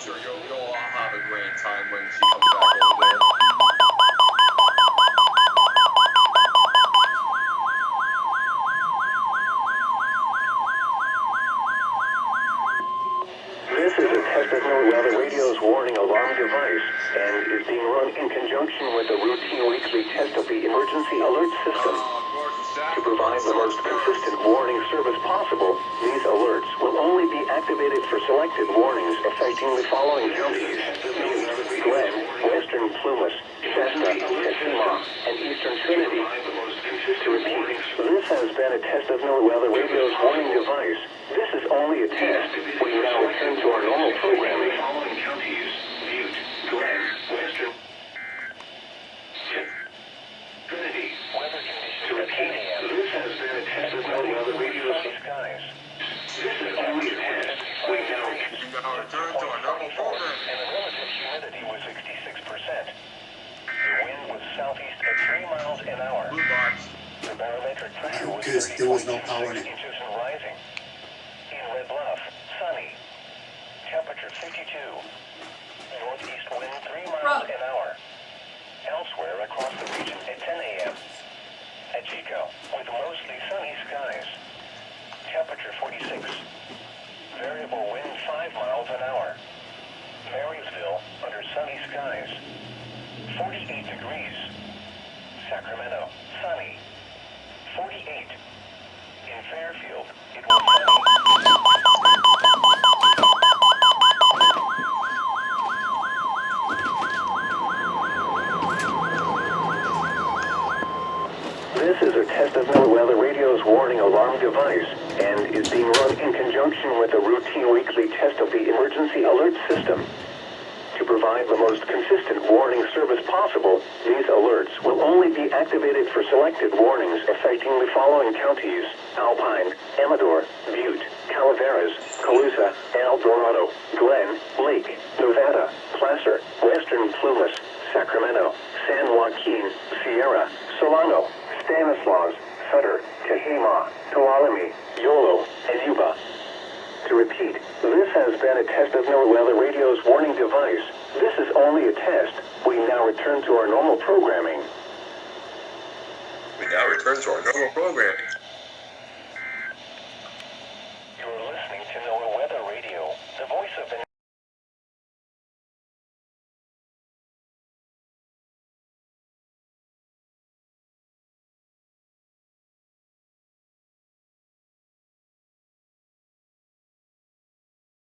sure you'll have a great time when she comes back over there. This is a test of NWR RWTs warning alarm device and is being run in conjunction with the routine weekly test of the emergency alert system. To provide the most consistent warning service possible, these alerts will only be activated for selected warnings affecting the following counties: Butte, Glen, Western Plumas, Shasta, Yakima, and Eastern Trinity. To repeat, this has been a test of NWR RWTs warning device. This is only a test. We now return to our normal programming. Following counties: Butte, Glen, Western Trinity. Weather conditions. To repeat, this has been a test of NWR RWTs skies. This is only a test. We now return to our normal programming. And the relative humidity was 66%. The wind was southeast at 3 miles an hour. Blue box. The barometric pressure was Because there was no power in it. inches and rising. In Red Bluff, sunny. Temperature 52. Northeast wind 3 miles an hour. Elsewhere across the region at 10 a.m. At Chico, with mostly sunny skies. Temperature 46. Variable wind 5 miles an hour. Marysville, under sunny skies. 48 degrees. Sacramento, sunny. 48. In Fairfield, it was sunny. This is a test of NWR RWTs warning alarm device and is being run in conjunction with the routine weekly test of the emergency alert system. To provide the most consistent warning service possible, these alerts will only be activated for selected warnings affecting the following counties: Alpine, Amador, Butte, Calaveras, Colusa, El Dorado, Glen, Lake, Nevada, Placer, Western Plumas, Sacramento, San Joaquin, Sierra, Solano, Stanislaus, Sutter, Tehama, Tuolumne, Yolo, and Yuba. To repeat, this has been a test of NWR RWTs warning device. This is only a test. We now return to our normal programming. We now return to our normal programming. You're listening to NWR Radio, the voice of